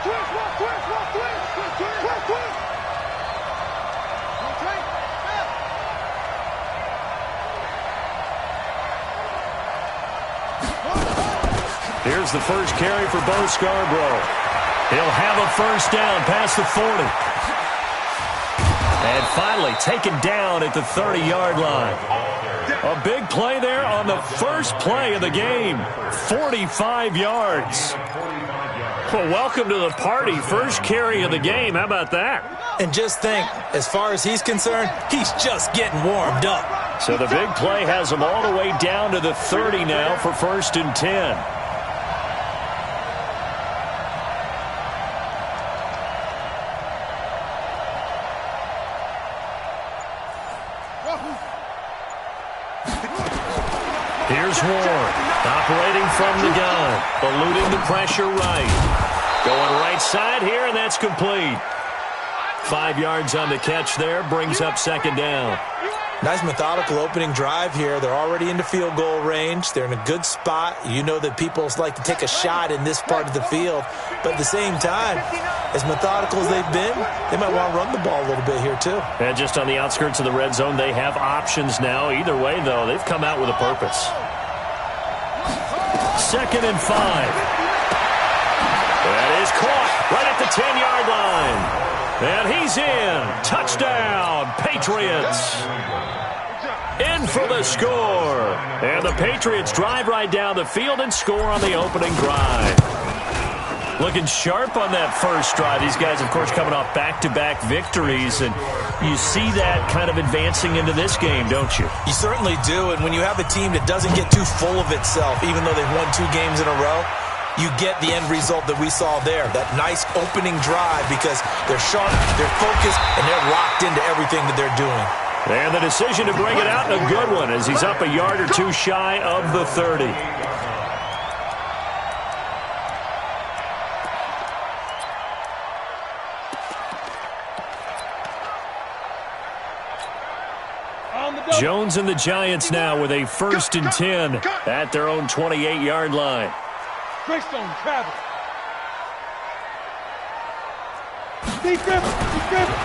Here's the first carry for Bo Scarborough. He'll have a first down past the 40. And finally taken down at the 30-yard line. A big play there on the first play of the game. 45 yards. Well, welcome to the party. First carry of the game. How about that? And just think, as far as he's concerned, he's just getting warmed up. So the big play has him all the way down to the 30 now for 1st and 10. Here's Ward, operating from the gun, eluding the pressure right. Going right side here, and that's complete. 5 yards on the catch there, brings up 2nd down. Nice methodical opening drive here. They're already into field goal range. They're in a good spot. You know that people like to take a shot in this part of the field. But at the same time, as methodical as they've been, they might want to run the ball a little bit here too. And just on the outskirts of the red zone, they have options now. Either way, though, they've come out with a purpose. 2nd and 5. That is caught right at the 10-yard line. And he's in. Touchdown, Patriots. In for the score. And the Patriots drive right down the field and score on the opening drive. Looking sharp on that first drive. These guys, of course, coming off back-to-back victories. And you see that kind of advancing into this game, don't you? You certainly do. And when you have a team that doesn't get too full of itself, even though they've won 2 games in a row, you get the end result that we saw there. That nice opening drive because they're sharp, they're focused, and they're locked into everything that they're doing. And the decision to bring it out, a good one, as he's up a yard or 2 shy of the 30. Jones and the Giants now with a 1st and 10 at their own 28-yard line.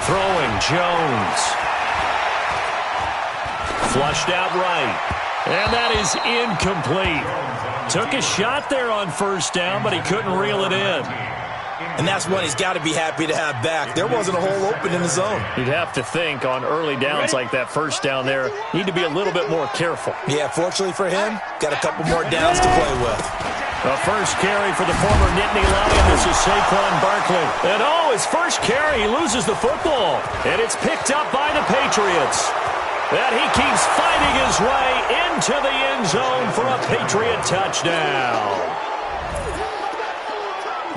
Throwing Jones. Flushed out right. And that is incomplete. Took a shot there on 1st down, but he couldn't reel it in. And that's one he's got to be happy to have back. There wasn't a hole open in the zone. You'd have to think on early downs like that 1st down there, need to be a little bit more careful. Yeah, fortunately for him, got a couple more downs to play with. The first carry for the former Nittany Lion. This is Saquon Barkley. And his first carry, he loses the football. And it's picked up by the Patriots. And he keeps fighting his way into the end zone for a Patriot touchdown.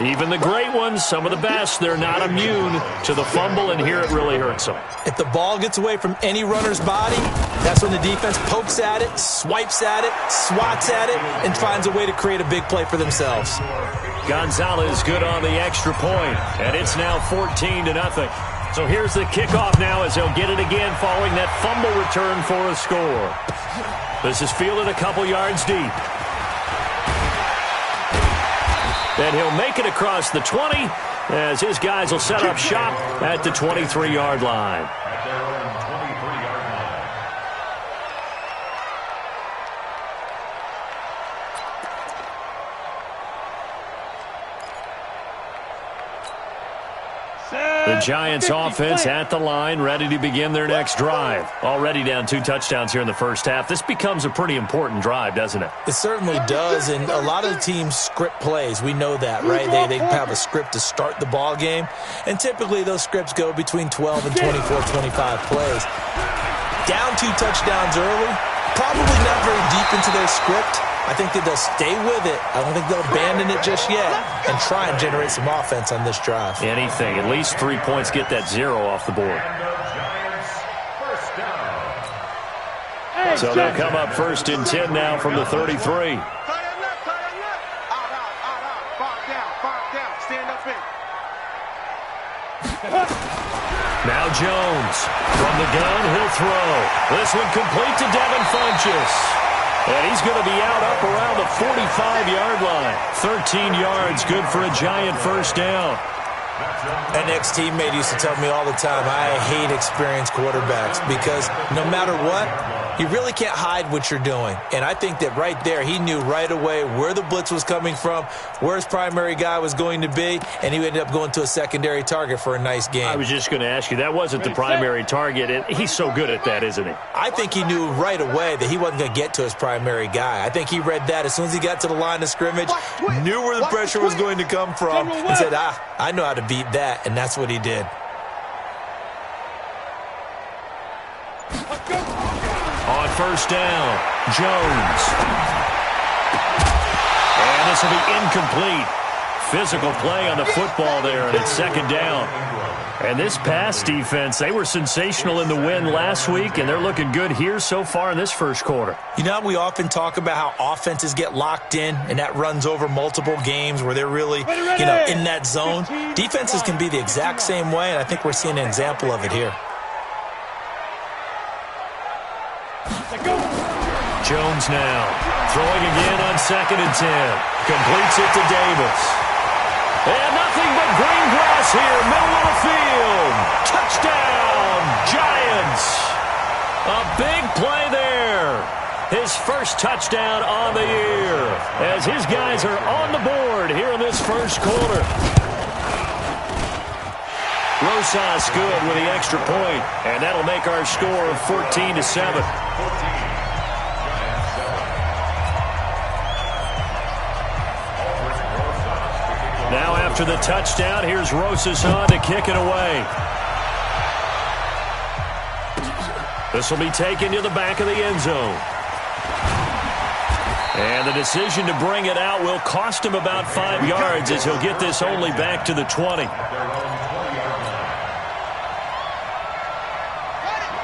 Even the great ones, some of the best, they're not immune to the fumble, and here it really hurts them. If the ball gets away from any runner's body, that's when the defense pokes at it, swipes at it, swats at it, and finds a way to create a big play for themselves. Gonzalez good on the extra point, and it's now 14-0. So here's the kickoff now as they'll get it again following that fumble return for a score. This is fielded a couple yards deep. And he'll make it across the 20 as his guys will set up shop at the 23-yard line. The Giants offense at the line, ready to begin their next drive. Already down 2 touchdowns here in the first half. This becomes a pretty important drive, doesn't it? It certainly does, and a lot of the teams script plays. We know that, right? They have a script to start the ball game, and typically those scripts go between 12 and 24, 25 plays. Down 2 touchdowns early, probably not very deep into their script. I think that they'll stay with it. I don't think they'll abandon it just yet and try and generate some offense on this drive. Anything. At least 3 points, get that 0 off the board. So they'll come up 1st and 10 now from the 33. Now Jones from the gun, he'll throw. This one complete to Devin Funchess. And he's going to be out up around the 45-yard line. 13 yards, good for a Giant first down. An ex-teammate used to tell me all the time, I hate experienced quarterbacks because no matter what, you really can't hide what you're doing. And I think that right there, he knew right away where the blitz was coming from, where his primary guy was going to be, and he ended up going to a secondary target for a nice game. I was just going to ask you, that wasn't the primary target, and he's so good at that, isn't he? I think he knew right away that he wasn't going to get to his primary guy. I think he read that as soon as he got to the line of scrimmage, knew where the pressure was going to come from, and said, I know how to beat that, and that's what he did. On first down, Jones. And this will be incomplete. Physical play on the football there, and it's second down. And this pass defense, they were sensational in the win last week, and they're looking good here so far in this first quarter. You know, we often talk about how offenses get locked in, and that runs over multiple games where they're really, in that zone. Defenses can be the exact same way, and I think we're seeing an example of it here. Jones now, throwing again on 2nd and 10. Completes it to Davis. And nothing but green grass here, middle of the field. Touchdown, Giants. A big play there. His first touchdown on the year as his guys are on the board here in this first quarter. Rosas good with the extra point, and that'll make our score 14-7. Now after the touchdown, here's Rosas on to kick it away. This will be taken to the back of the end zone. And the decision to bring it out will cost him about 5 yards as he'll get this only back to the 20.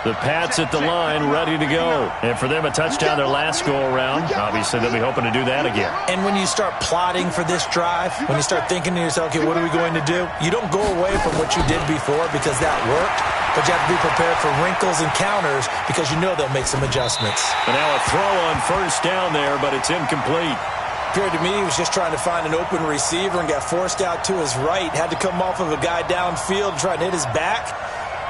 The Pats at the line, ready to go. And for them, a touchdown their last go-around. Obviously, they'll be hoping to do that again. And when you start plotting for this drive, when you start thinking to yourself, okay, what are we going to do? You don't go away from what you did before because that worked, but you have to be prepared for wrinkles and counters because you know they'll make some adjustments. And now a throw on first down there, but it's incomplete. Appeared to me he was just trying to find an open receiver and got forced out to his right. Had to come off of a guy downfield, trying to hit his back.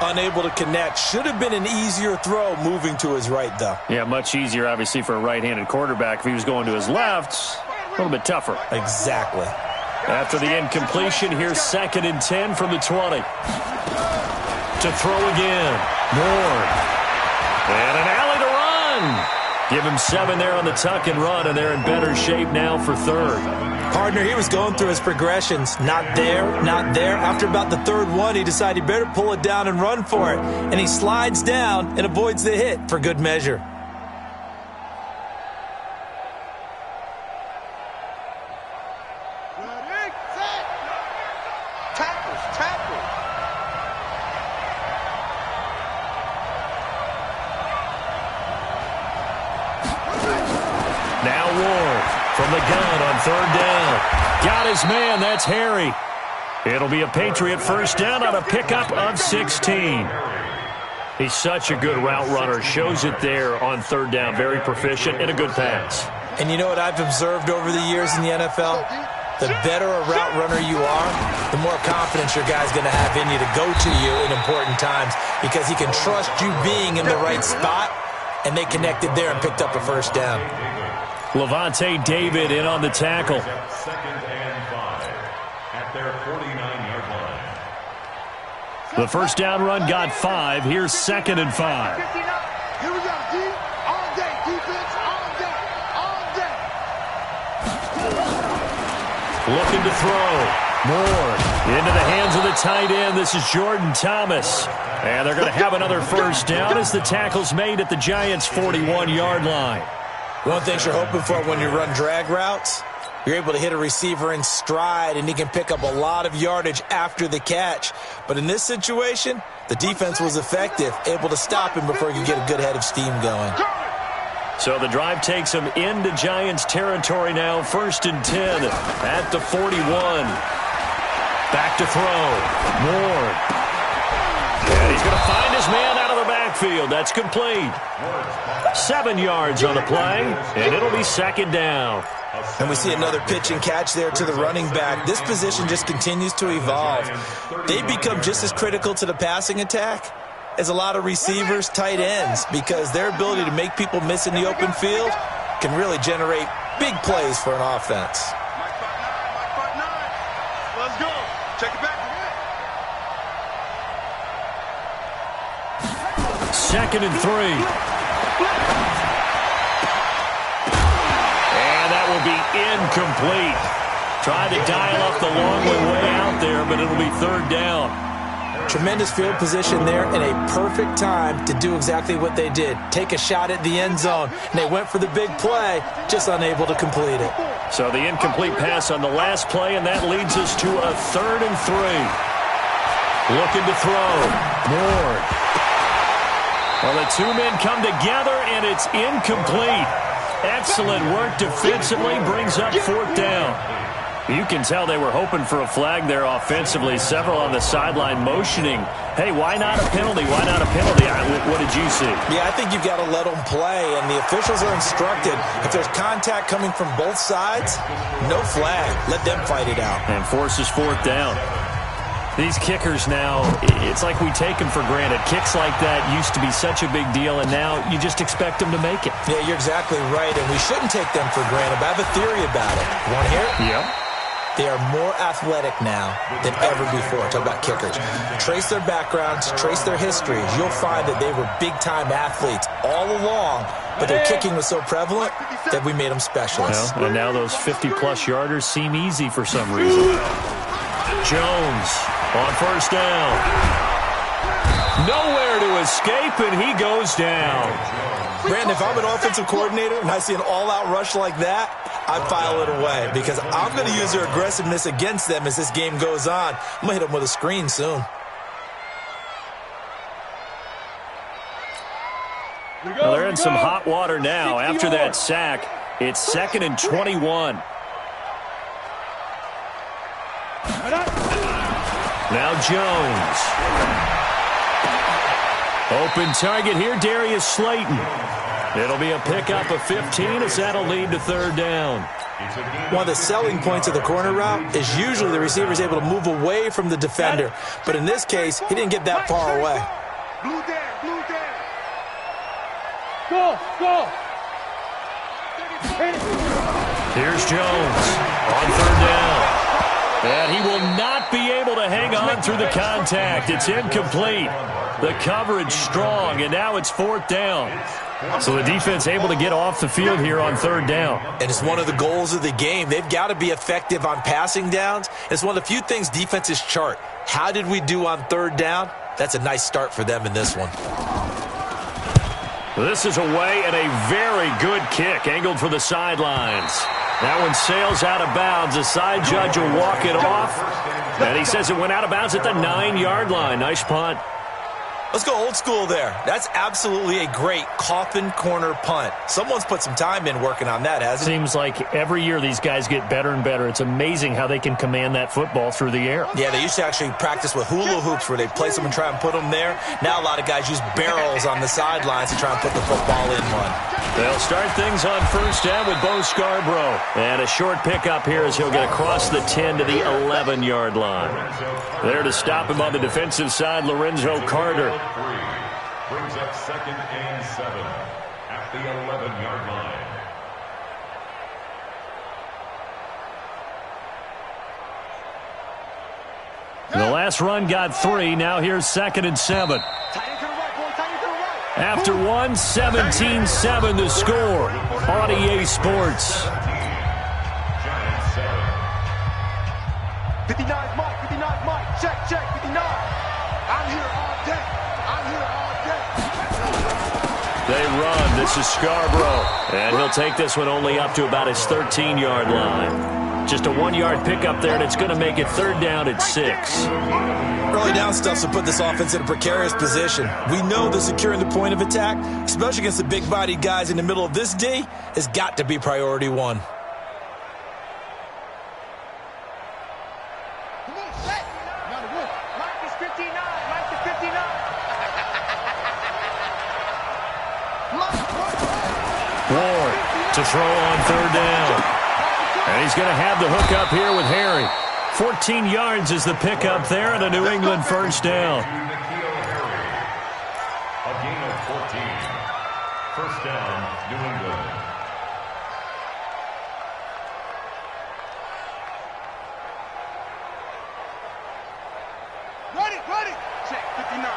Unable to connect. Should have been an easier throw moving to his right, though. Yeah, much easier, obviously, for a right-handed quarterback. If he was going to his left, a little bit tougher. Exactly. After the incompletion, here's 2nd and 10 from the 20. To throw again. Moore. And an alley to run. Give him 7 there on the tuck and run, and they're in better shape now for 3rd. Partner, he was going through his progressions. Not there, not there. After about the 3rd one, he decided he better pull it down and run for it. And he slides down and avoids the hit for good measure. Ready, set. Tackles. Now Ward from the gun on 3rd down. Got his man, that's Harry. It'll be a Patriot first down on a pickup of 16. He's such a good route runner. Shows it there on 3rd down. Very proficient and a good pass. And you know what I've observed over the years in the NFL? The better a route runner you are, the more confidence your guy's going to have in you to go to you in important times because he can trust you being in the right spot, and they connected there and picked up a first down. Levante David in on the tackle. 2nd and 5 at their 49-yard line. The first down run got 5. Here's 2nd and 5. Here we go, D. All day, defense, all day. Looking to throw. Moore into the hands of the tight end. This is Jordan Thomas. And they're going to have another first down as the tackle's made at the Giants' 41-yard line. One thing you're hoping for when you run drag routes, you're able to hit a receiver in stride, and he can pick up a lot of yardage after the catch. But in this situation, the defense was effective, able to stop him before he could get a good head of steam going. So the drive takes him into Giants territory now. 1st and 10 at the 41. Back to throw. Moore. And he's going to find his man out of the backfield. backfield. That's complete. 7 yards on the play, and it'll be second down. And we see another pitch and catch there to the running back. This position just continues to evolve. They become just as critical to the passing attack as a lot of receivers, tight ends, because their ability to make people miss in the open field can really generate big plays for an offense. Let's go. Check it back. 2nd and 3. And that will be incomplete. Tried to dial up the long way out there, but it'll be 3rd down. Tremendous field position there and a perfect time to do exactly what they did. Take a shot at the end zone. And they went for the big play, just unable to complete it. So the incomplete pass on the last play, and that leads us to a 3rd and 3. Looking to throw. Ward. Well, the two men come together, and it's incomplete. Excellent work defensively, brings up 4th down. You can tell they were hoping for a flag there offensively. Several on the sideline motioning, hey, why not a penalty? Why not a penalty? What did you see? Yeah, I think you've got to let them play, and the officials are instructed. If there's contact coming from both sides, no flag. Let them fight it out. And forces 4th down. These kickers now, it's like we take them for granted. Kicks like that used to be such a big deal, and now you just expect them to make it. Yeah, you're exactly right, and we shouldn't take them for granted, but I have a theory about it. You want to hear it? Yep. They are more athletic now than ever before. Talk about kickers. Trace their backgrounds, trace their histories. You'll find that they were big-time athletes all along, but their kicking was so prevalent that we made them specialists. Well, and now those 50-plus yarders seem easy for some reason. Jones on 1st down. Nowhere to escape, and he goes down. Brandon, if I'm an offensive coordinator and I see an all-out rush like that, I file it away because I'm going to use their aggressiveness against them as this game goes on. I'm going to hit them with a screen soon. Well, they're in some hot water now. After that sack, it's 2nd and 21. Now Jones. Open target here, Darius Slayton. It'll be a pickup of 15 as that'll lead to 3rd down. One of the selling points of the corner route is usually the receiver is able to move away from the defender. But in this case, he didn't get that far away. Blue down, blue down. Go, go. Here's Jones on 3rd down. And he will not be able to hang on through the contact. It's incomplete. The coverage strong, and now it's 4th down. So the defense able to get off the field here on 3rd down. And it's one of the goals of the game. They've got to be effective on passing downs. It's one of the few things defenses chart. How did we do on 3rd down? That's a nice start for them in this one. This is away and a very good kick, angled for the sidelines. That one sails out of bounds. The side judge will walk it off. And he says it went out of bounds at the 9-yard line. Nice punt. Let's go old school there. That's absolutely a great coffin corner punt. Someone's put some time in working on that, hasn't it? Seems like every year these guys get better and better. It's amazing how they can command that football through the air. Yeah, they used to actually practice with hula hoops where they place them and try and put them there. Now a lot of guys use barrels on the sidelines to try and put the football in one. They'll start things on 1st down with Bo Scarborough. And a short pickup here as he'll get across the 10 to the 11-yard line. There to stop him on the defensive side, Lorenzo Carter. Brings up 2nd and 7 at the 11-yard line. The last run got 3. Now here's 2nd and 7. After one, 17-7 to score on EA Sports. 59 Mike, 59 Mike, check, 59. I'm here all day. They run. This is Scarborough. And he'll take this one only up to about his 13-yard line. Just a 1-yard pickup there, and it's going to make it 3rd down at 6. Early down stuff to put this offense in a precarious position. We know that securing the point of attack, especially against the big-bodied guys in the middle of this D, has got to be priority 1. to throw on third down. And he's going to have the hook up here with Harry. 14 yards is the pickup there and a New England first down. A gain of 14. First down, New England. Ready. Check, 59.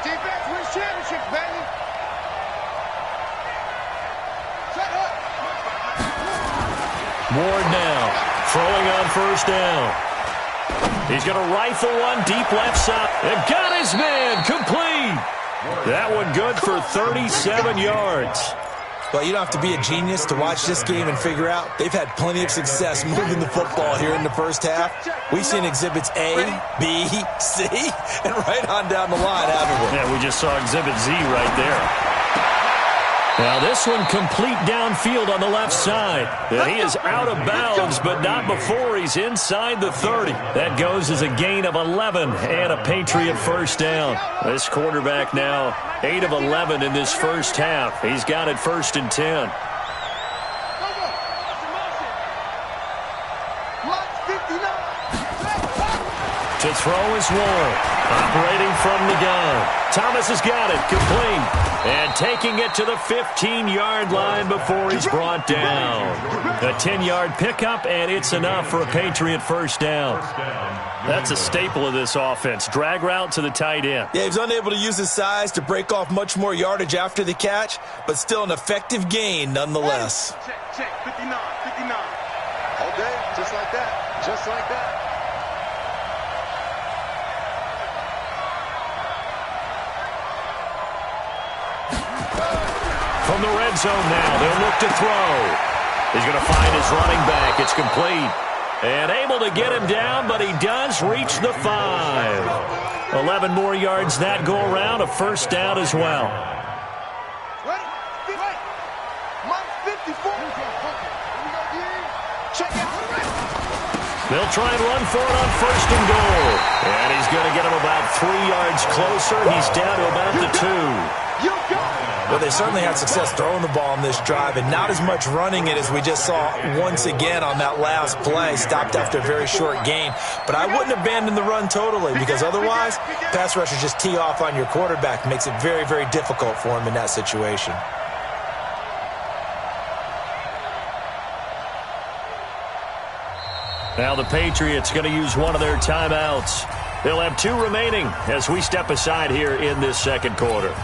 Defense wins championship, baby. Set up. Ward now, throwing on first down. He's going to rifle one deep left side. And got his man, complete. That one good for 37 yards. Well, you don't have to be a genius to watch this game and figure out they've had plenty of success moving the football here in the first half. We've seen exhibits A, B, C, and right on down the line, haven't we? Yeah, we just saw exhibit Z right there. Now this one complete downfield on the left side. And he is out of bounds, but not before he's inside the 30. That goes as a gain of 11 and a Patriot first down. This quarterback now 8 of 11 in this first half. He's got it first and 10. To throw is Ward. Operating from the gun. Thomas has got it. Complete. And taking it to the 15-yard line before he's brought down. A 10-yard pickup, and it's enough for a Patriot first down. That's a staple of this offense. Drag route to the tight end. Yeah, he was unable to use his size to break off much more yardage after the catch, but still an effective gain nonetheless. Check, 59. All day, just like that. From the red zone now, they'll look to throw. He's going to find his running back. It's complete. And able to get him down, but he does reach the 5. 11 more yards that go around, a first down as well. Ready? Minus 54. Check out. They'll try and run for it on first and goal. And he's going to get him about 3 yards closer. He's down to about the 2. You got it. Well, they certainly had success throwing the ball on this drive and not as much running it as we just saw once again on that last play. Stopped after a very short gain. But I wouldn't abandon the run totally because otherwise, pass rushers just tee off on your quarterback. Makes it very, very difficult for him in that situation. Now the Patriots going to use one of their timeouts. They'll have 2 remaining as we step aside here in this second quarter.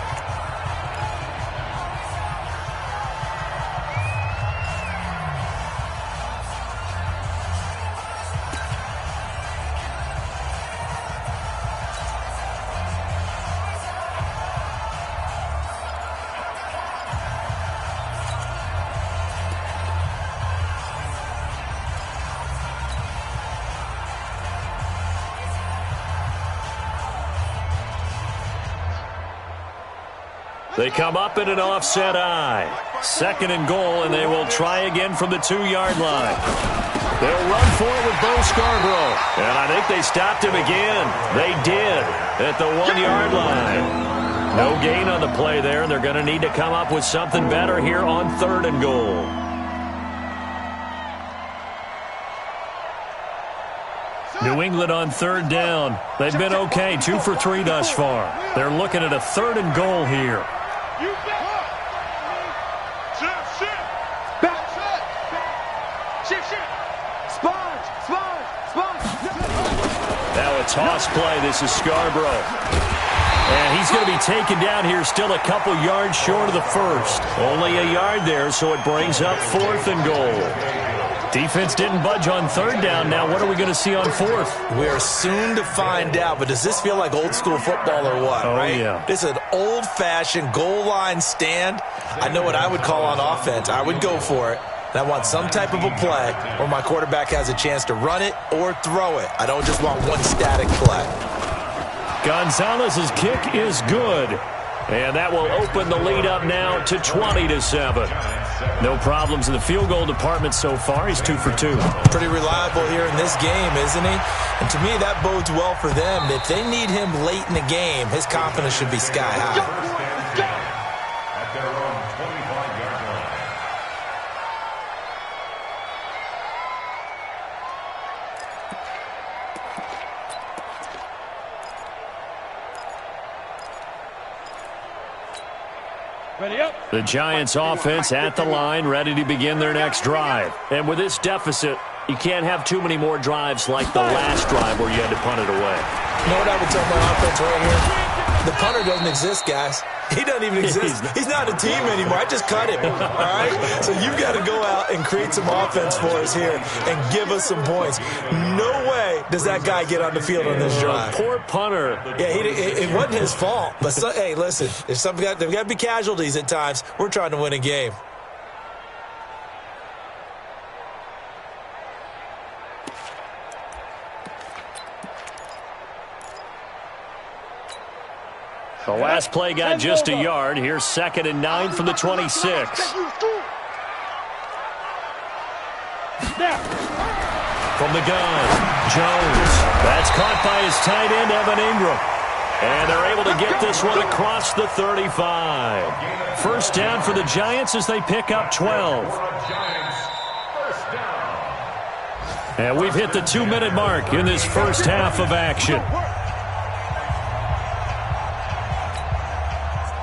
They come up in an offset eye. Second and goal, and they will try again from the 2-yard line. They'll run for it with Bo Scarborough. And I think they stopped him again. They did at the 1-yard line. No gain on the play there, and they're going to need to come up with something better here on third and goal. New England on third down. They've been okay, 2 for 3 thus far. They're looking at a third and goal here. Now a toss play. This is Scarborough. And he's going to be taken down here still a couple yards short of the first. Only a yard there, so it brings up fourth and goal. Defense didn't budge on third down. Now what are we going to see on fourth? We are soon to find out, but does this feel like old school football or what, right? Yeah. This is an old-fashioned goal line stand. I know what I would call on offense. I would go for it. And I want some type of a play where my quarterback has a chance to run it or throw it. I don't just want one static play. Gonzalez's kick is good. And that will open the lead up now to 20-7. No problems in the field goal department so far. He's 2 for 2. Pretty reliable here in this game, isn't he? And to me, that bodes well for them. If they need him late in the game, his confidence should be sky high. At their own 25-yard line. The Giants offense at the line, ready to begin their next drive. And with this deficit, you can't have too many more drives like the last drive where you had to punt it away. You know what I would tell my offense right here? The punter doesn't exist, guys. He doesn't even exist. He's not a team anymore. I just cut him, all right? So you've got to go out and create some offense for us here and give us some points. No way does that guy get on the field on this drive. Poor punter. Yeah, it wasn't his fault. But, hey, listen, there's got to be casualties at times. We're trying to win a game. The last play got just a yard. Here's 2nd and 9 from the 26. From the gun, Jones. That's caught by his tight end, Evan Ingram. And they're able to get this one across the 35. First down for the Giants as they pick up 12. And we've hit the 2-minute mark in this first half of action.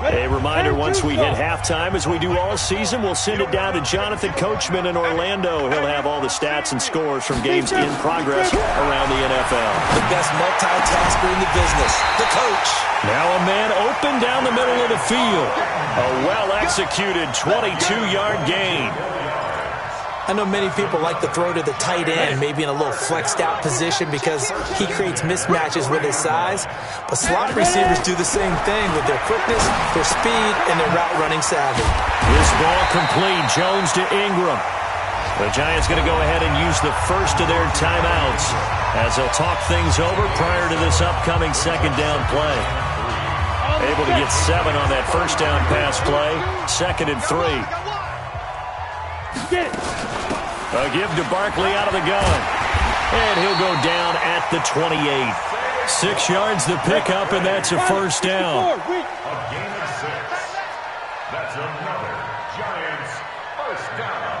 A reminder, once we hit halftime, as we do all season, we'll send it down to Jonathan Coachman in Orlando. He'll have all the stats and scores from games in progress around the NFL. The best multitasker in the business, the coach. Now a man open down the middle of the field. A well-executed 22-yard gain. I know many people like to throw to the tight end, maybe in a little flexed-out position because he creates mismatches with his size. But slot receivers do the same thing with their quickness, their speed, and their route-running savvy. This ball complete. Jones to Ingram. The Giants going to go ahead and use the first of their timeouts as they'll talk things over prior to this upcoming second down play. Able to get 7 on that first down pass play. 2nd and 3. A give to Barkley out of the gun. And he'll go down at the 28. 6 yards the pickup, and that's a first down. A gain of 6. That's another Giants first down.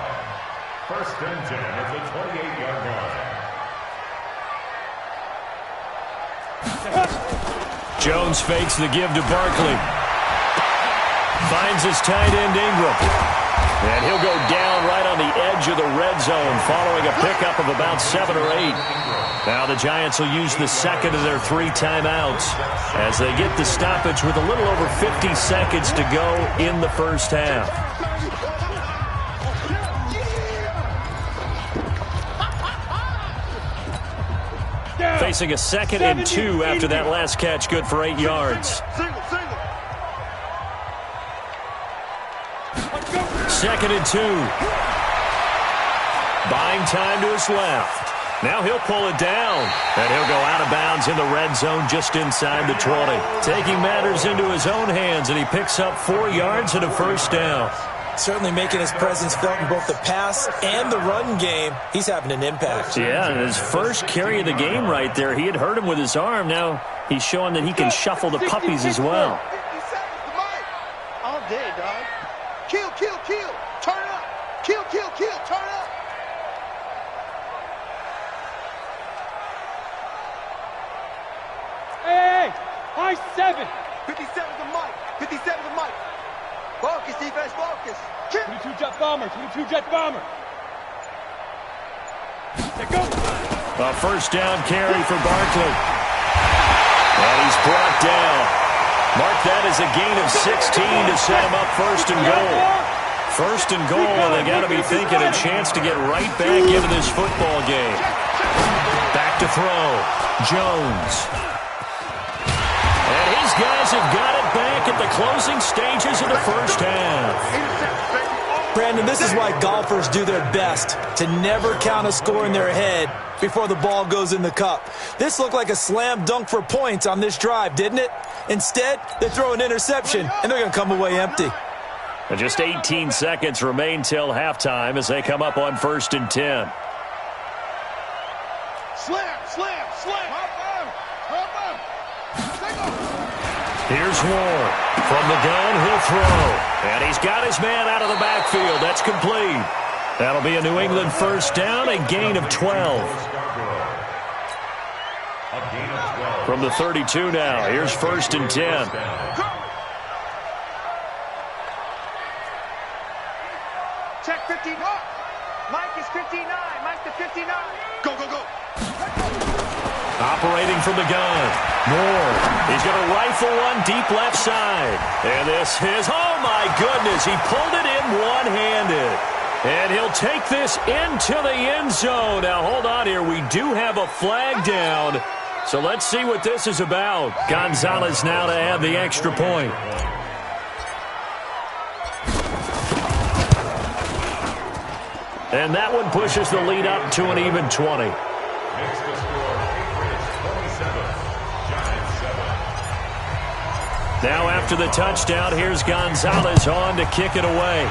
1st and 10 at the 28-yard line. Jones fakes the give to Barkley. Finds his tight end Ingram. And he'll go down right on the edge of the red zone following a pickup of about 7 or 8. Now the Giants will use the second of their 3 timeouts as they get the stoppage with a little over 50 seconds to go in the first half. Facing a 2nd and 2 after that last catch, good for 8 yards. 2nd and 2. Buying time to his left. Now he'll pull it down, and he'll go out of bounds in the red zone just inside the 20. Taking matters into his own hands, and he picks up 4 yards and a first down. Certainly making his presence felt in both the pass and the run game. He's having an impact. Yeah, and his first carry of the game right there, he had hurt him with his arm. Now he's showing that he can shuffle the puppies as well. All day, dog. Kill, kill, kill. Turn up. Kill, kill, kill. Turn up. Hey, high 7. 57 to Mike. 57 to Mike. Focus, defense, focus. 22 jet bomber. 22 jet bomber. Let go. A first down carry for Barkley. And he's brought down. Mark that as a gain of 16 to set him up 1st and goal. 1st and goal, and they got to be thinking a chance to get right back into this football game. Back to throw. Jones. And his guys have got it back at the closing stages of the first half. Brandon, this is why golfers do their best to never count a score in their head before the ball goes in the cup. This looked like a slam dunk for points on this drive, didn't it? Instead, they throw an interception, and they're going to come away empty. And just 18 seconds remain till halftime as they come up on 1st and 10. Slam, slam, slam. Here's Ward. From the gun, he'll throw. And he's got his man out of the backfield. That's complete. That'll be a New England first down, a gain of 12. From the 32 now. Here's 1st and 10. 59. Mike is 59. Mike the 59. Go, go, go. Operating from the gun. Moore. He's going to rifle one deep left side. And this is, oh my goodness, he pulled it in one-handed. And he'll take this into the end zone. Now, hold on here. We do have a flag down. So let's see what this is about. Gonzalez now to add the extra point. And that one pushes the lead up to an even 20. Makes the score Patriots 27, Giants 7. Now after the touchdown, here's Gonzalez on to kick it away.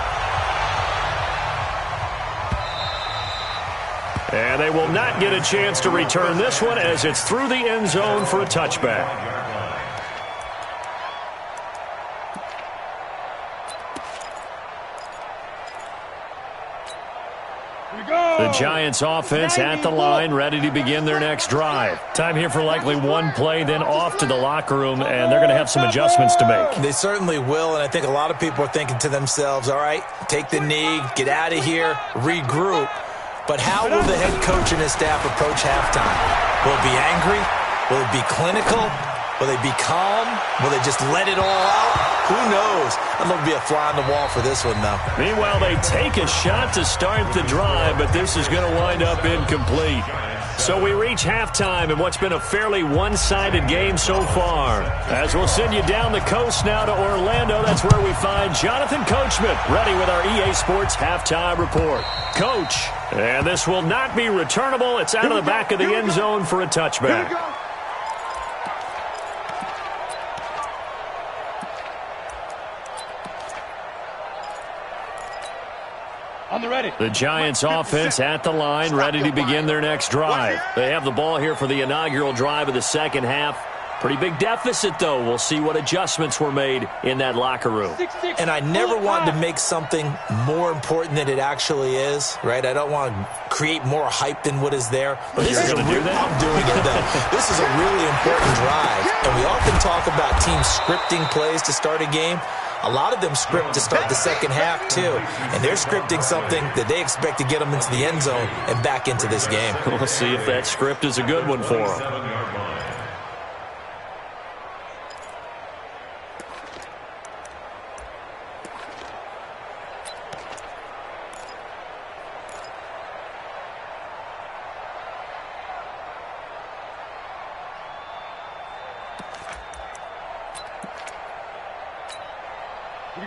And they will not get a chance to return this one as it's through the end zone for a touchback. The Giants offense at the line, ready to begin their next drive. Time here for likely one play, then off to the locker room, and they're going to have some adjustments to make. They certainly will, and I think a lot of people are thinking to themselves, all right, take the knee, get out of here, regroup. But how will the head coach and his staff approach halftime? Will it be angry? Will it be clinical? Will they be calm? Will they just let it all out? Who knows? I'm going to be a fly on the wall for this one, though. Meanwhile, they take a shot to start the drive, but this is going to wind up incomplete. So we reach halftime in what's been a fairly one-sided game so far. As we'll send you down the coast now to Orlando, that's where we find Jonathan Coachman, ready with our EA Sports halftime report. Coach, and this will not be returnable. It's out of the back of the end zone for a touchback. On the ready. The Giants offense at the line, ready to begin their next drive. They have the ball here for the inaugural drive of the second half. Pretty big deficit, though. We'll see what adjustments were made in that locker room. And I never wanted to make something more important than it actually is, right? I don't want to create more hype than what is there. But this is I'm doing it, though. This is a really important drive. And we often talk about teams scripting plays to start a game. A lot of them script to start the second half, too. And they're scripting something that they expect to get them into the end zone and back into this game. We'll see if that script is a good one for them.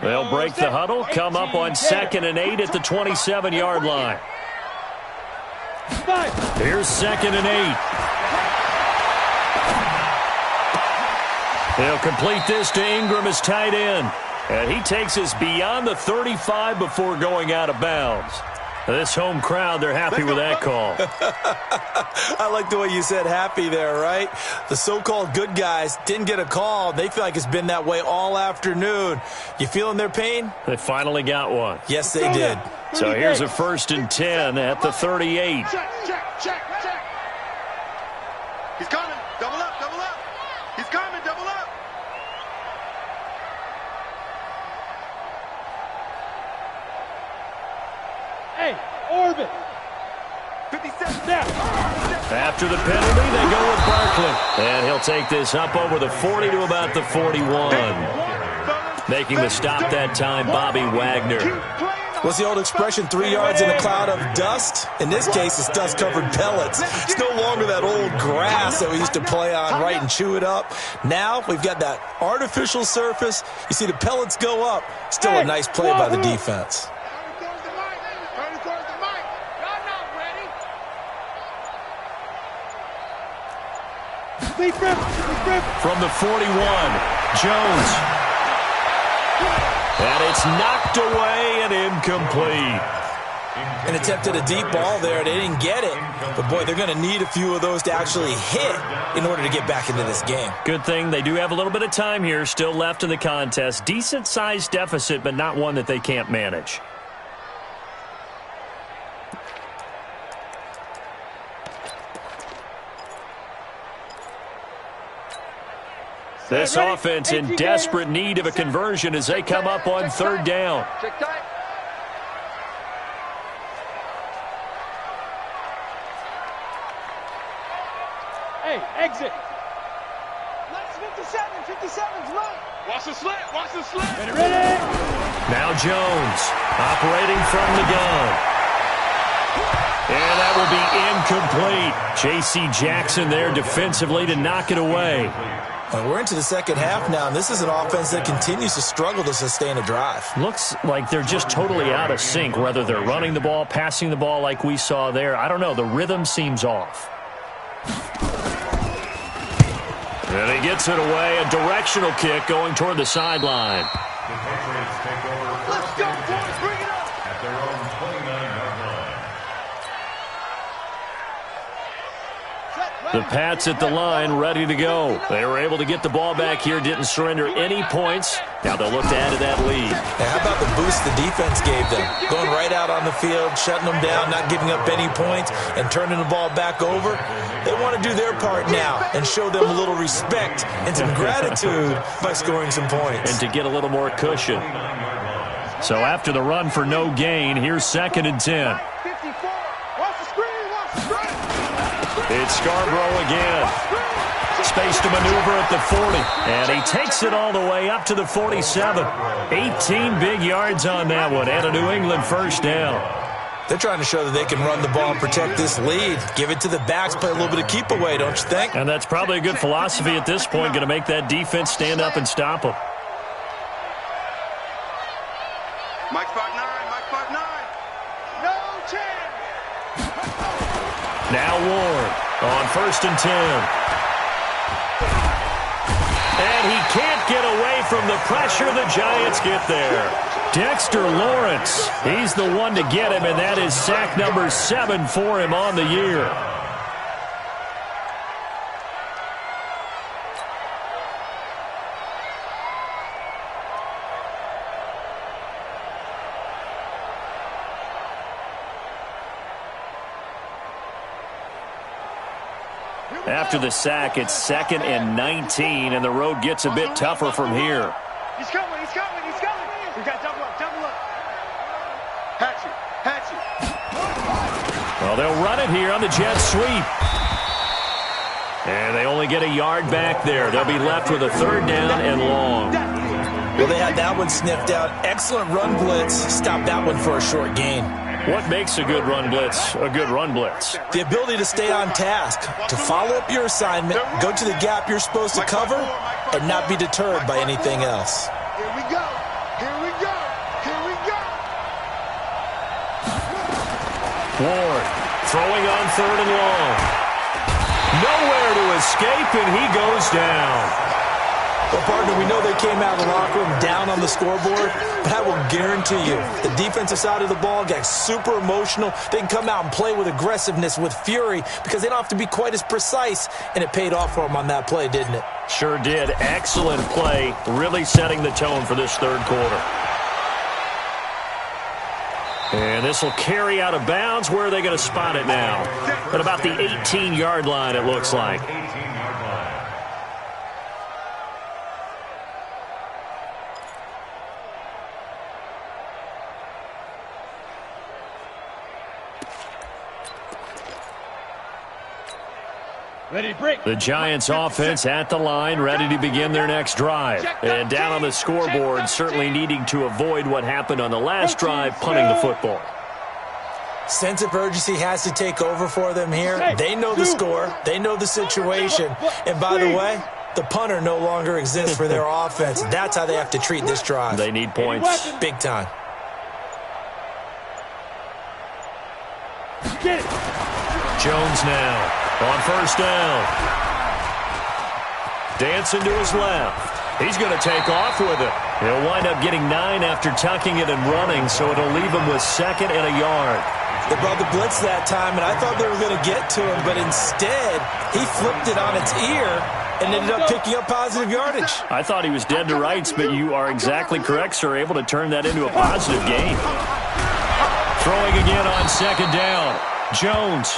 They'll break the huddle, come up on 2nd and 8 at the 27-yard line. Here's 2nd and 8. They'll complete this to Ingram as tight end. And he takes us beyond the 35 before going out of bounds. This home crowd, they're happy with that call. I like the way you said happy there, right? The so-called good guys didn't get a call. They feel like it's been that way all afternoon. You feeling their pain? They finally got one. Yes, they did. So here's a 1st and 10 at the 38. Check. He's coming. Double up. He's coming. Double up. Hey, orbit. 57. Now. After the penalty, they go with Barkley. And he'll take this up over the 40 to about the 41. Making the stop that time, Bobby Wagner. What's the old expression, 3 yards in a cloud of dust? In this case, it's dust-covered pellets. It's no longer that old grass that we used to play on, right, and chew it up. Now we've got that artificial surface. You see the pellets go up. Still a nice play by the defense. From the 41, Jones. And it's knocked away and incomplete. And attempted a deep ball there. They didn't get it. But, boy, they're going to need a few of those to actually hit in order to get back into this game. Good thing they do have a little bit of time here still left in the contest. Decent-sized deficit, but not one that they can't manage. This offense in desperate need of a conversion as they come up on 3rd down. Hey, exit. Nice 57's mine. Watch the slant. Watch the slant. Ready. Now Jones operating from the gun. And that will be incomplete. J.C. Jackson there defensively to knock it away. And we're into the second half now, and this is an offense that continues to struggle to sustain a drive. Looks like they're just totally out of sync, whether they're running the ball, passing the ball like we saw there. I don't know. The rhythm seems off. And he gets it away. A directional kick going toward the sideline. The Patriots take over first and 10 Bring it up. at their own 29-yard line. The Pats at the line, ready to go. They were able to get the ball back here, didn't surrender any points. Now they'll look to add to that lead. And how about the boost the defense gave them? Going right out on the field, shutting them down, not giving up any points, and turning the ball back over. They want to do their part now and show them a little respect and some gratitude by scoring some points. And to get a little more cushion. So after the run for no gain, here's 2nd and 10. 54. Watch the screen. Watch the screen. It's Scarborough again. Space to maneuver at the 40. And he takes it all the way up to the 47. 18 big yards on that one. And a New England first down. They're trying to show that they can run the ball and protect this lead. Give it to the backs, play a little bit of keep away, don't you think? And that's probably a good philosophy at this point. Going to make that defense stand up and stop them. Mike 5'9". Mike 5'9". No chance. Now Ward on 1st and 10. And he can't get away from the pressure. The Giants get there. Dexter Lawrence, he's the one to get him, and that is sack number 7 for him on the year. After the sack, it's 2nd and 19, and the road gets a bit tougher from here. He's coming. He's coming. He's coming. We got double up. Double up. Hatchet. Hatchet. Well, they'll run it here on the jet sweep. And they only get a yard back there. They'll be left with a 3rd down and long. Well, they had that one sniffed out. Excellent run blitz. Stop that one for a short gain. What makes a good run blitz a good run blitz? The ability to stay on task, to follow up your assignment, go to the gap you're supposed to cover, and not be deterred by anything else. Here we go. Here we go. Here we go. Ward throwing on 3rd and long. Nowhere to escape, and he goes down. Well, partner, we know they came out of the locker room down on the scoreboard, but I will guarantee you the defensive side of the ball got super emotional. They can come out and play with aggressiveness, with fury, because they don't have to be quite as precise, and it paid off for them on that play, didn't it? Sure did. Excellent play, really setting the tone for this 3rd quarter. And this will carry out of bounds. Where are they going to spot it now? At about the 18-yard line, it looks like. Ready to break. The Giants offense at the line, ready to begin their next drive. And down on the scoreboard, certainly needing to avoid what happened on the last drive, punting the football. Sense of urgency has to take over for them here. They know the score. They know the situation. And by the way, the punter no longer exists for their offense. That's how they have to treat this drive. They need points. Big time. Get it. Jones now on 1st down. Dancing to his left. He's going to take off with it. He'll wind up getting 9 after tucking it and running, so it'll leave him with 2nd and a yard. They brought the blitz that time, and I thought they were going to get to him, but instead, he flipped it on its ear and ended up picking up positive yardage. I thought he was dead to rights, but you are exactly correct, sir, able to turn that into a positive gain. Throwing again on 2nd down. Jones.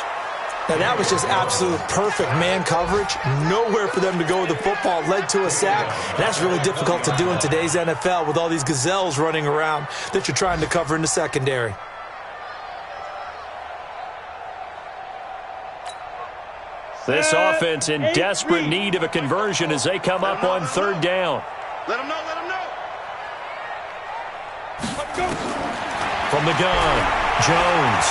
Now, that was just absolute perfect man coverage. Nowhere for them to go with the football. Led to a sack. And that's really difficult to do in today's NFL with all these gazelles running around that you're trying to cover in the secondary. This offense in desperate need of a conversion as they come up on third down. Let him know, let him know. From the gun, Jones.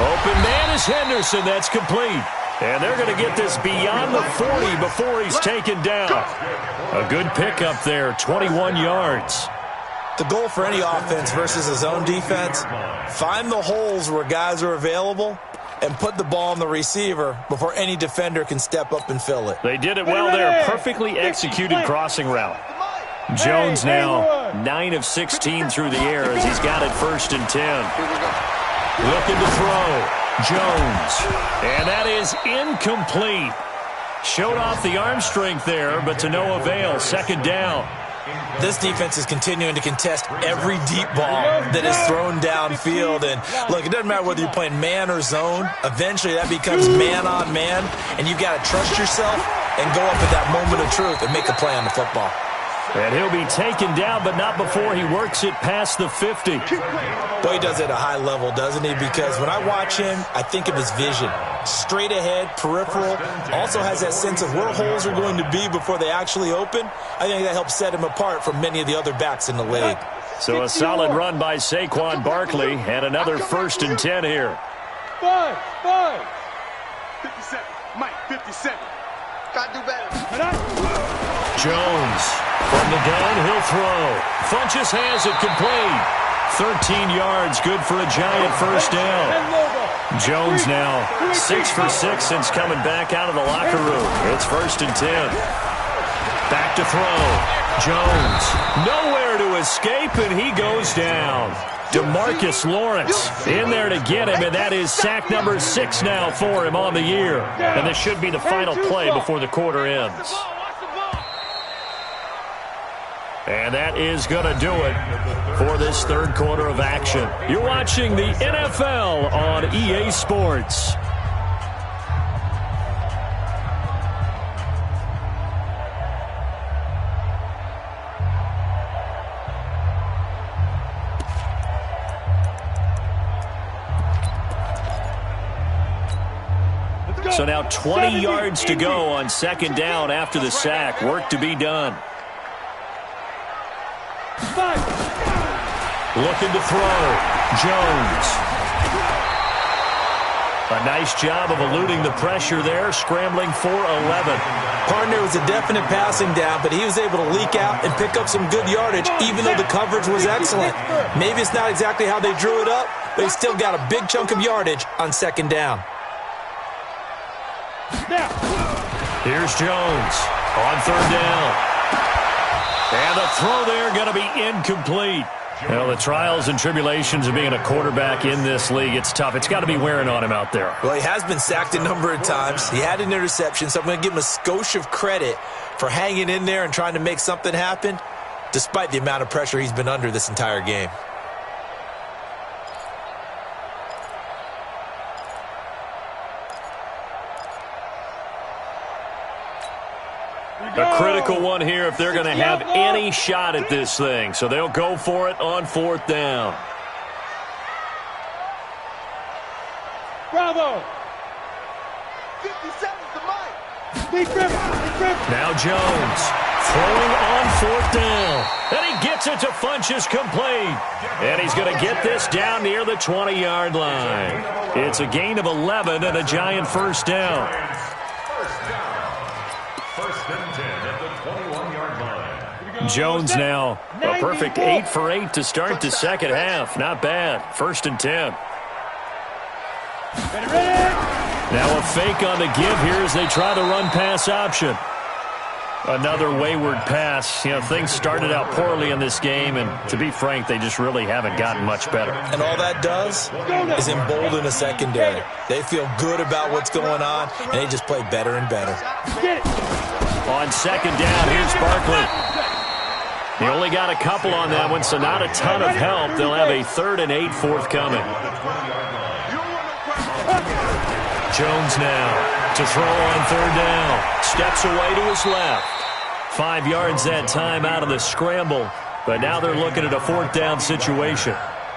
Open man is Henderson. That's complete. And they're going to get this beyond the 40 before he's taken down. A good pickup there, 21 yards. The goal for any offense versus a zone defense, find the holes where guys are available and put the ball on the receiver before any defender can step up and fill it. They did it well there. Perfectly executed crossing route. Jones now 9 of 16 through the air as he's got it 1st and 10. Looking to throw. Jones. And that is incomplete. Showed off the arm strength there, but to no avail. 2nd down. This defense is continuing to contest every deep ball that is thrown downfield. And, look, it doesn't matter whether you're playing man or zone. Eventually that becomes man on man, and you've got to trust yourself and go up at that moment of truth and make a play on the football. And he'll be taken down, but not before he works it past the 50. Boy, he does it at a high level, doesn't he? Because when I watch him, I think of his vision. Straight ahead, peripheral. Also has that sense of where holes are going to be before they actually open. I think that helps set him apart from many of the other backs in the league. So a solid run by Saquon Barkley and another 1st and 10 here. 5. 57. Mike, 57. Gotta do better. Jones from the gun, he'll throw. Funches has it complete. 13 yards, good for a giant 1st down. Jones now 6 for 6 since coming back out of the locker room. It's 1st and 10. Back to throw. Jones nowhere to escape, and he goes down. DeMarcus Lawrence in there to get him, and that is sack number 6 now for him on the year. And this should be the final play before the quarter ends. And that is going to do it for this 3rd quarter of action. You're watching the NFL on EA Sports. So now 20 yards to go on 2nd down after the sack. Work to be done. Looking to throw. Jones. A nice job of eluding the pressure there, scrambling for 11. Partner was a definite passing down, but he was able to leak out and pick up some good yardage, even though the coverage was excellent. Maybe it's not exactly how they drew it up, but he still got a big chunk of yardage on 2nd down. Here's Jones on 3rd down. And the throw there going to be incomplete. Well, the trials and tribulations of being a quarterback in this league, it's tough. It's got to be wearing on him out there. Well, he has been sacked a number of times. He had an interception, so I'm going to give him a skosh of credit for hanging in there and trying to make something happen, despite the amount of pressure he's been under this entire game. A critical one here if they're going to have any shot at this thing. So they'll go for it on 4th down. Bravo. 57's the mic. Big rip. Now Jones throwing on 4th down. And he gets it to Funches complete. And he's going to get this down near the 20-yard line. It's a gain of 11 and a giant 1st down. Jones now a perfect 8 for 8 to start the 2nd half. Not bad. 1st and 10. Now a fake on the give here as they try the run-pass option. Another wayward pass. You know, things started out poorly in this game, and to be frank, they just really haven't gotten much better. And all that does is embolden a secondary. They feel good about what's going on, and they just play better and better. On 2nd down, here's Barkley. He only got a couple on that one, so not a ton of help. They'll have a 3rd and 8 forthcoming. Jones now to throw on 3rd down. Steps away to his left. 5 yards that time out of the scramble, but now they're looking at a 4th down situation.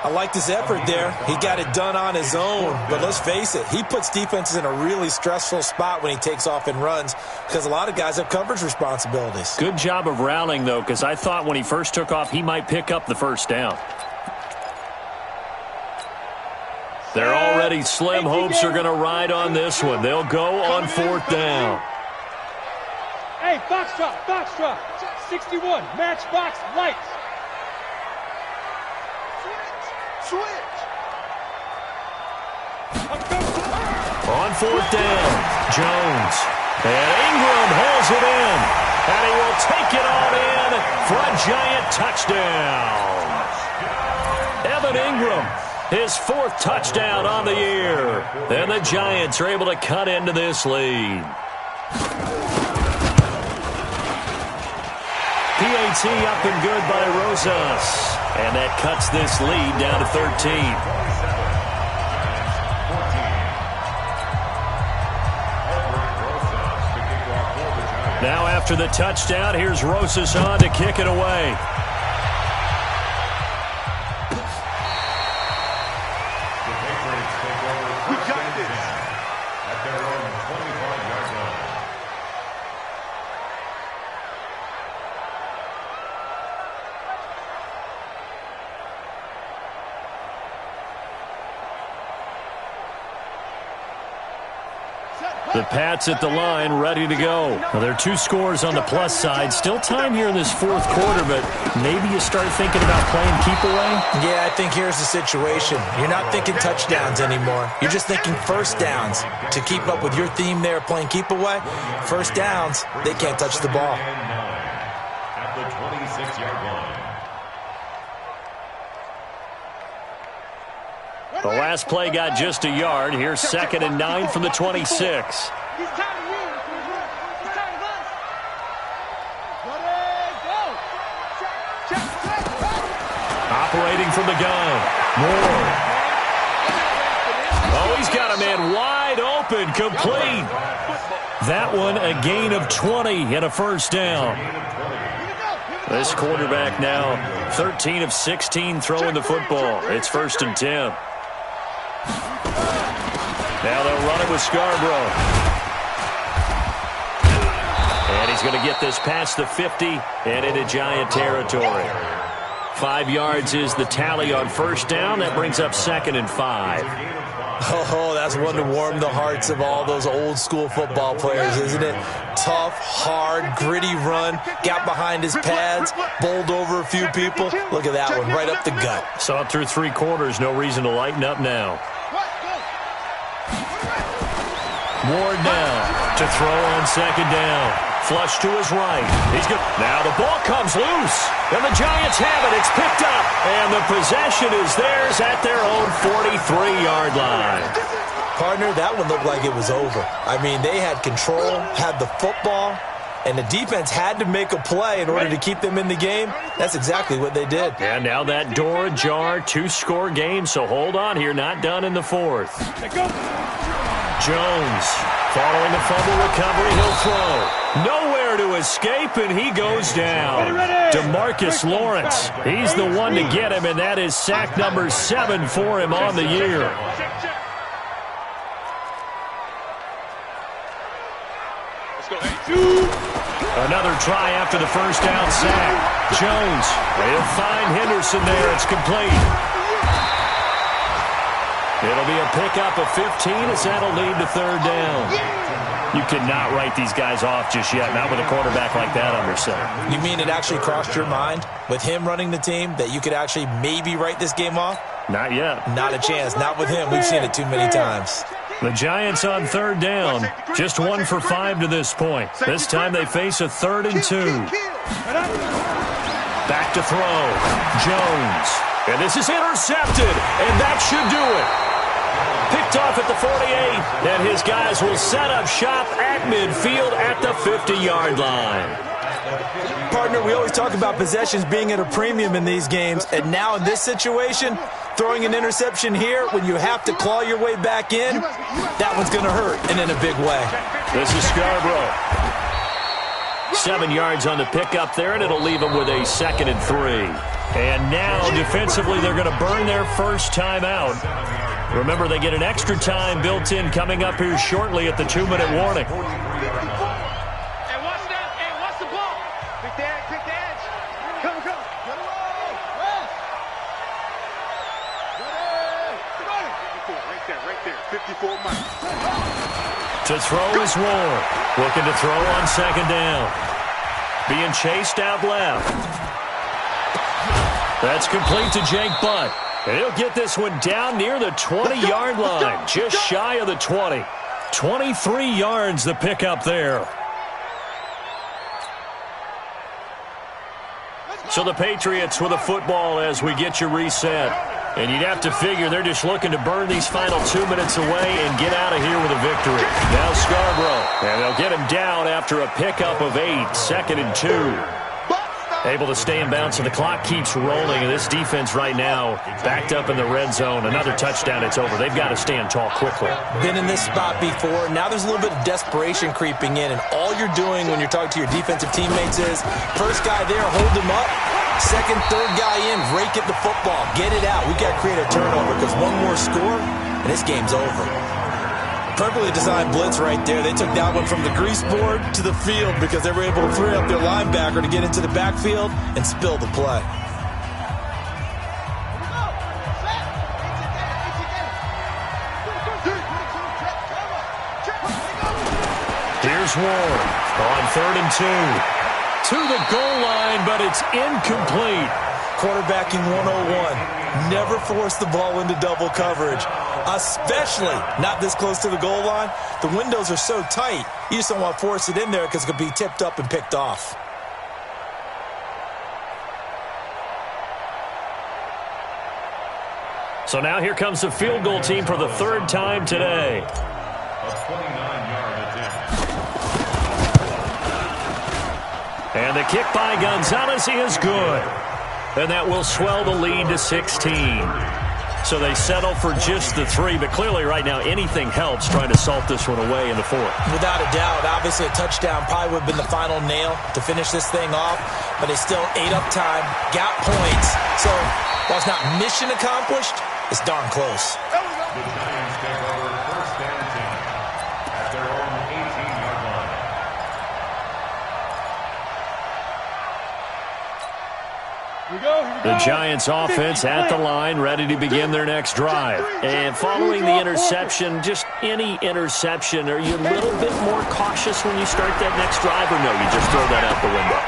I liked his effort there. He got it done on his own. But let's face it, he puts defenses in a really stressful spot when he takes off and runs because a lot of guys have coverage responsibilities. Good job of rallying, though, because I thought when he first took off, he might pick up the first down. They're already slim hopes are going to ride on this one. They'll go on 4th down. Hey, Foxtrot. 61, matchbox lights. Switch. On 4th down, Jones. And Ingram hauls it in. And he will take it on in for a Giant touchdown. Evan Ingram, his 4th touchdown on the year. And the Giants are able to cut into this lead. PAT up and good by Rosas. And that cuts this lead down to 13. Now after the touchdown, here's Rosas on to kick it away. We got this. At their own 25-yard line. The Pats at the line, ready to go. Well, there are 2 scores on the plus side. Still time here in this 4th quarter, but maybe you start thinking about playing keep away? Yeah, I think here's the situation. You're not thinking touchdowns anymore. You're just thinking first downs. To keep up with your theme there, playing keep away, first downs, they can't touch the ball. At the 26-yard line. The last play got just a yard. Here's 2nd and 9 from the 26. He's tired of you. He's tired of us. Operating from the gun. Moore. Oh, he's got a man wide open, complete. That one a gain of 20 and a first down. This quarterback now 13 of 16 throwing the football. It's 1st and 10. Now they'll run it with Scarborough. And he's going to get this past the 50 and into Giant territory. 5 yards is the tally on first down. That brings up 2nd and 5. Oh, that's one to warm the hearts of all those old school football players, isn't it? Tough, hard, gritty run, got behind his pads, bowled over a few people. Look at that one, right up the gut. Saw it through 3 quarters, no reason to lighten up now. Ward now to throw on 2nd down. Flush to his right. He's good. Now the ball comes loose. And the Giants have it. It's picked up. And the possession is theirs at their own 43-yard line. Partner, that one looked like it was over. I mean, they had control, had the football, and the defense had to make a play in order to keep them in the game. That's exactly what they did. And now that door ajar, 2-score game, so hold on here. Not done in the 4th. Jones, following the fumble recovery, he'll throw. Nowhere to escape, and he goes down. DeMarcus Lawrence, he's the one to get him, and that is sack number 7 for him on the year. Another try after the first down sack. Jones, he'll find Henderson there. It's complete. It'll be a pickup of 15 as that'll lead to 3rd down. You cannot write these guys off just yet, not with a quarterback like that under center. You mean it actually crossed your mind with him running the team that you could actually maybe write this game off? Not yet. Not a chance. Not with him. We've seen it too many times. The Giants on 3rd down. Just 1 for 5 to this point. This time they face a 3rd and 2. Back to throw. Jones. And this is intercepted. And that should do it. Picked off at the 48. And his guys will set up shop at midfield at the 50-yard line. Partner, we always talk about possessions being at a premium in these games. And now in this situation, throwing an interception here when you have to claw your way back in, that one's going to hurt, and in a big way. This is Scarborough. 7 yards on the pickup there, and it'll leave him with a 2nd and 3. And now, defensively, they're going to burn their first timeout. Remember, they get an extra time built in coming up here shortly at the 2-minute warning. Hey, watch that. Hey, watch the ball. Pick the edge. Pick the edge. Come. Get away. West. Right there. 54 miles. To throw is Ward. Looking to throw on second down. Being chased out left. That's complete to Jake Butt. And he'll get this one down near the 20-yard line, just shy of the 20. 23 yards the pickup there. So the Patriots with a football as we get you reset. And you'd have to figure they're just looking to burn these final 2 minutes away and get out of here with a victory. Now Scarborough. And they'll get him down after a pickup of 8, 2nd and 2. Able to stay in bounds, and the clock keeps rolling. And this defense right now backed up in the red zone. Another touchdown, it's over. They've got to stand tall quickly. Been in this spot before. Now there's a little bit of desperation creeping in, and all you're doing when you're talking to your defensive teammates is first guy there, hold him up. Second, third guy in, rake at the football. Get it out. We've got to create a turnover because one more score, and this game's over. Perfectly designed blitz right there. They took that one from the grease board to the field because they were able to free up their linebacker to get into the backfield and spill the play. Here's Ward on 3rd and 2. To the goal line, but it's incomplete. Quarterbacking 101. Never force the ball into double coverage, especially not this close to the goal line. The windows are so tight, you just don't want to force it in there because it could be tipped up and picked off. So now here comes the field goal team for the 3rd time today. A 29-yard attempt. And the kick by Gonzalez is good. And that will swell the lead to 16. So they settle for just the 3, but clearly right now anything helps trying to salt this one away in the 4th. Without a doubt, obviously a touchdown probably would have been the final nail to finish this thing off, but they still ate up time, got points. So while it's not mission accomplished, it's darn close. The Giants take over 1st and 10 at their own 18-yard line. The Giants offense at the line, ready to begin their next drive. And following the interception, just any interception, are you a little bit more cautious when you start that next drive, or no, you just throw that out the window?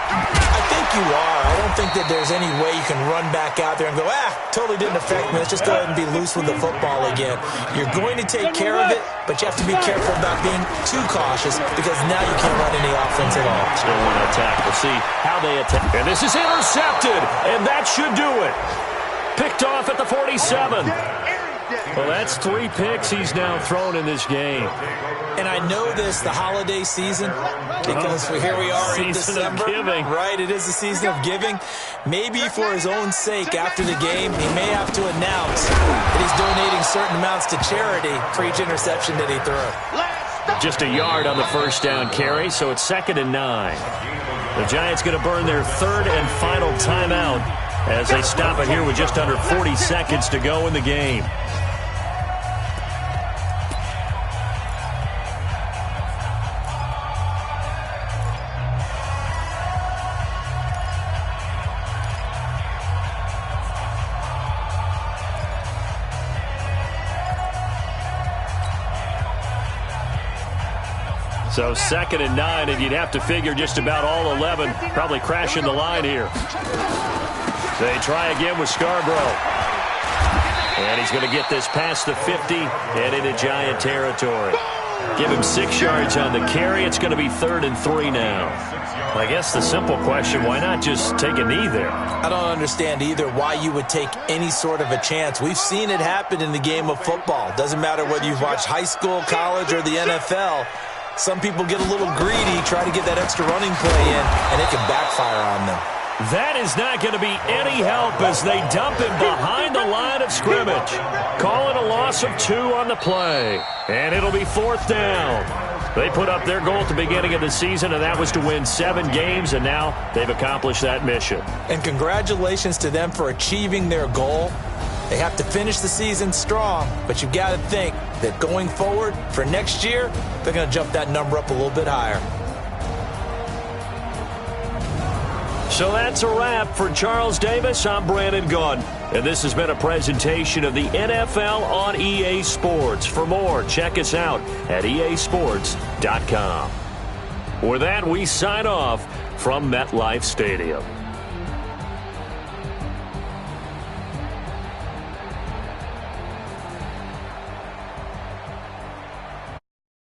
I think you are. I don't think that there's any way you can run back out there and go, totally didn't affect me. Let's just go ahead and be loose with the football again. You're going to take care of it, but you have to be careful about being too cautious because now you can't run any offense at all. Still want to attack. We'll see how they attack. And this is intercepted, and that should do it. Picked off at the 47. Well, that's 3 picks he's now thrown in this game. And I know this, the holiday season, because here we are in December. Season of giving. Right, it is the season of giving. Maybe for his own sake after the game, he may have to announce that he's donating certain amounts to charity for each interception that he threw. Just a yard on the first down carry, so it's 2nd and 9. The Giants going to burn their 3rd and final timeout as they stop it here with just under 40 seconds to go in the game. So 2nd and 9, and you'd have to figure just about all 11 probably crashing the line here. They try again with Scarborough. And he's going to get this past the 50 and into Giant territory. Give him 6 yards on the carry. It's going to be 3rd and 3 now. I guess the simple question, why not just take a knee there? I don't understand either why you would take any sort of a chance. We've seen it happen in the game of football. Doesn't matter whether you've watched high school, college, or the NFL. Some people get a little greedy, try to get that extra running play in, and it can backfire on them. That is not going to be any help as they dump him behind the line of scrimmage. Call it a loss of 2 on the play. And it'll be 4th down. They put up their goal at the beginning of the season, and that was to win 7 games, and now they've accomplished that mission. And congratulations to them for achieving their goal. They have to finish the season strong, but you've got to think that going forward for next year, they're going to jump that number up a little bit higher. So that's a wrap for Charles Davis. I'm Brandon Gaudin, and this has been a presentation of the NFL on EA Sports. For more, check us out at easports.com. With that, we sign off from MetLife Stadium.